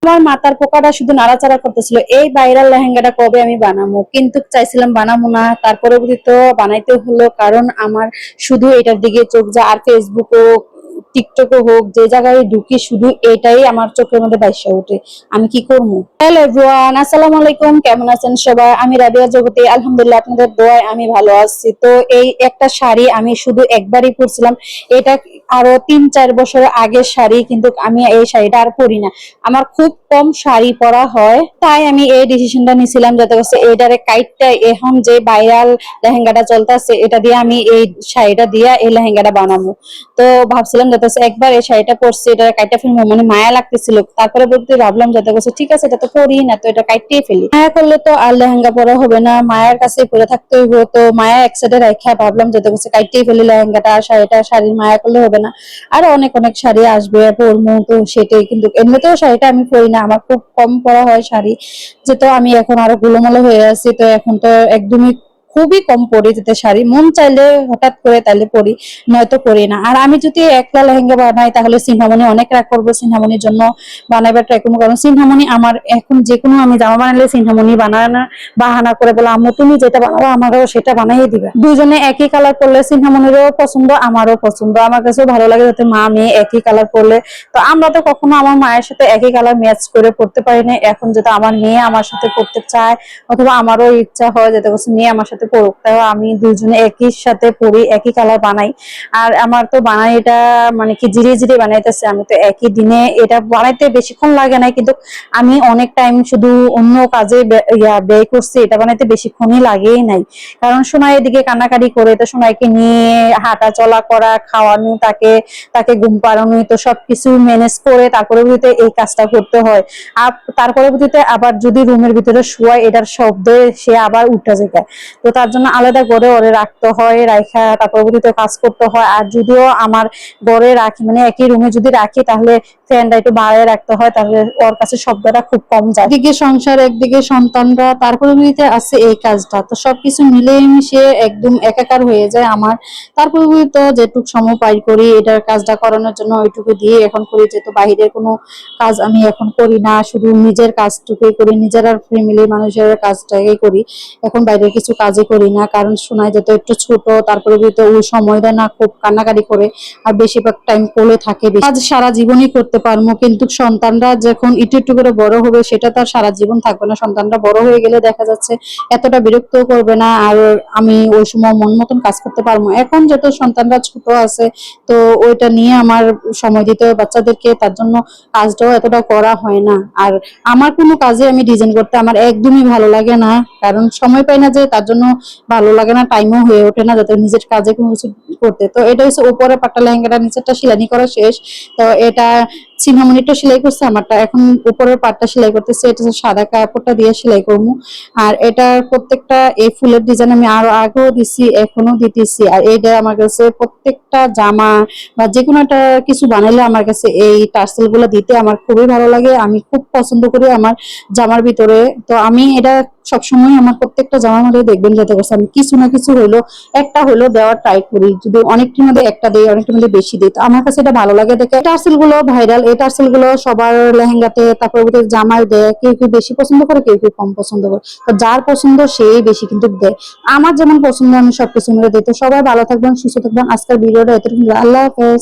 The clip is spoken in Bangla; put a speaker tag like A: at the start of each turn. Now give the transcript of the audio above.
A: আমার মাথার পোকাটা শুধু নাড়াচাড়া করতেছিল, এই ভাইরাল লেহেঙ্গাটা কবে আমি বানাবো, কিন্তু চাইছিলাম বানাবো না, তারপরে তো বানাইতে হলো, কারণ আমার শুধু এটার দিকে চোখ যায়। আর ফেসবুকও টিকটকও হোক, যে জায়গায় ঢুকি শুধু এটাই আমার চোখের মধ্যে ভাইসা ওঠে। আমি কি করবো? হ্যালো এভরিওয়ান, আসসালামু আলাইকুম। কেমন আছেন সবাই? আমি রাবিয়া জগতি, আলহামদুলিল্লাহ আপনাদের দোয়ায় আমি ভালো আছি। তো এই একটা শাড়ি আমি শুধু একবারই পরছিলাম, এটা আরো 3-4 বছর আগের শাড়ি, কিন্তু আমি এই শাড়িটা আর পরি না। আমার খুব কম শাড়ি পরা হয়, তাই আমি এই ডিসিশনটা নিছিলাম, যাতে হচ্ছে এইটারে কাইটটা এখন যে ভাইরাল লেহেঙ্গাটা চলতেছে এটা দিয়ে আমি এই শাড়িটা দিয়ে এই লেহেঙ্গাটা বানাবো। তো ভাবছিলাম যাতে হচ্ছে একবার এই শাড়িটা পরছি, এটা কাইটা ফেলবো, মানে মায়া লাগতেছিল। তারপরে বলতে ভাবলাম যাতে হচ্ছে ঠিক আছে, এটা তো পরি না, তো এটা কাইটেই ফেলি। মায়া করলে তো আর লেহেঙ্গা পরা হবে না, মায়ের কাছে পরে থাকতে হইব। তো মায়া এক সাইডে রাখা ভাবলাম যাতে হচ্ছে কাইটেই ফেলি লেহেঙ্গাটা, আর শাড়িটা, শাড়ির মায়া করলে হবে না। আরো অনেক অনেক শাড়ি আসবে পরবো, তো সেটাই। কিন্তু এমনিতেও শাড়িটা আমি পরি না, আমার খুব কম পরা হয় শাড়ি, যেহেতু আমি এখন আরো গোলমালো হয়ে আছি। তো এখন তো একদমই খুবই কম পরি, যেতে শাড়ি মন চাইলে হঠাৎ করে তাইলে পরি, নয়তো পরি না। আর আমি যদি একলা লেহেঙ্গা বানাই তাহলে সিনহামণি অনেক রাগ করবো, সিনহামণির জন্য বানাইবার ট্রাই করবো, কারণ সিনহামণি আমার এখন যে কোনো আমি জামা বানালে সিনহামণি বানানা বাহানা করে বলে, আম্মু তুমি যেটা বানাবো আমারও সেটা বানাই দিবে। দুজনে একই কালার করলে সিনহামণিরও পছন্দ, আমারও পছন্দ, আমার কাছেও ভালো লাগে যাতে মা মেয়ে একই কালার করলে। তো আমরা তো কখনো আমার মায়ের সাথে একই কালার ম্যাচ করে পড়তে পারি না, এখন যেটা আমার মেয়ে আমার সাথে পড়তে চায়, অথবা আমারও ইচ্ছা হয় যাতে মেয়ে আমার সাথে পড়ুক, তাও আমি দুজনে একই সাথে পড়ি, একই কালার বানাই। আর আমার তো বানাই এটা মানে কি জিরে জিরে বানাইতেছে, আমি তো একই দিনে এটা বানাইতে বেশিক্ষণ লাগে না, কিন্তু আমি অনেক টাইম শুধু অন্য কাজে ব্যয় করছি, এটা বানাইতে বেশিক্ষণই লাগেই নাই। কারণ সোনাই এদিকে কান্নাকাটি করে, তো সোনাইকে নিয়ে হাঁটা চলা করা, খাওয়ানো, তাকে তাকে ঘুম পাড়ানো, তো সবকিছু ম্যানেজ করে তারপরে এই কাজটা করতে হয়। আর তারপরে আবার যদি রুমের ভিতরে শোয়াই, এটার শব্দে সে আবার উঠে যায়। তো তার জন্য আলাদা করে ওরে রাখতে হয়, রাখা তারপরে কাজ করতে হয়। আর যদিও আমার ঘরে রাখি, মানে একই রুমে যদি রাখি, তাহলে ফ্যানটা একটু বাড়ায় রাখতে হয়, তাহলে ওর কাছে শব্দটা খুব কম যায়। একদিকে সংসার, একদিকে সন্তানরা, তারপরে আছে এই কাজটা, তো সবকিছু মিলে মিশিয়ে একদম একাকার হয়ে যায় আমার। তারপরে তো যেটুক সময় পাই করি এটার কাজটা করানোর জন্য, ওইটুকু দিয়ে এখন করি, যেহেতু বাহিরের কোনো কাজ আমি এখন করি না, শুধু নিজের কাজটুকুই করি, নিজের আর ফ্যামিলির মানুষের কাজটাই করি। এখন বাইরের কিছু কাজই করি না, কারণ শোনায় যেত একটু ছোট, তারপরে ওই সময় দেয় না, খুব কান্নাকাটি করে, আর বেশিরভাগ টাইম কোলে থাকে। কাজ সারা জীবনই করতে পারবো, কিন্তু সন্তানরা যখন একটু একটু করে বড় হবে সেটা তো আর সারা জীবন থাকবে না। সন্তানরা বড় হয়ে গেলে দেখা যাচ্ছে এতটা বিরক্ত করবে না, আর আমি ওই সময় মন মতন কাজ করতে পারবো। এখন যত সন্তানরা ছোট আছে, তো ওইটা নিয়ে আমার সময় দিতে হয় বাচ্চাদেরকে, তার জন্য কাজটাও এতটা করা হয় না। আর আমার কোনো কাজে আমি ডিজাইন করতে আমার একদমই ভালো লাগে না, কারণ সময় পাই না, যে তার জন্য ভালো লাগে না, টাইমও হয়ে ওঠে না যাতে নিজের কাজে কোনো কিছু করতে। তো এটা হচ্ছে উপরে পাট্টা লেহেঙ্গাটা, নিচেরটা সেলাই করা শেষ। তো এটা সিনহামণিটা সেলাই করছে, আমারটা এখন উপরের পাটটা সেলাই করতেছে, এটা সাদা কাপড়টা দিয়ে সেলাই করবো। আর এটার প্রত্যেকটা এই ফুলের ডিজাইন আমি আরো আগেও দিছি, এখনো দিতেছি। আর এইটা আমার কাছে প্রত্যেকটা জামা বা যে কোনো একটা কিছু বানাইলে আমার কাছে এই টার্সেল গুলো দিতে আমার খুবই ভালো লাগে, আমি খুব পছন্দ করি আমার জামার ভিতরে। তো আমি এটা সবসময় আমার প্রত্যেকটা জামার মধ্যে দেখবেন যাতে আমি কিছু না কিছু হইলো একটা হইলো দেওয়ার ট্রাই করি, যদি অনেকটির মধ্যে একটা দেই, অনেকটির মধ্যে বেশি দিই, তো আমার কাছে এটা ভালো লাগে দেখে। টার্সেল গুলো ভাইরাল, এই টার্সেল গুলো সবার লেহেঙ্গাতে তারপর জামায় দেয়, কেউ কেউ বেশি পছন্দ করে, কেউ কেউ কম পছন্দ করে। তো যার পছন্দ সেই বেশি কিন্তু দেয়, আমার যেমন পছন্দ আমি সবকিছু মিলে দিই। তো সবাই ভালো থাকবেন, সুস্থ থাকবেন। আজকের ভিডিওটা এতটুকু, আল্লাহ হাফেজ।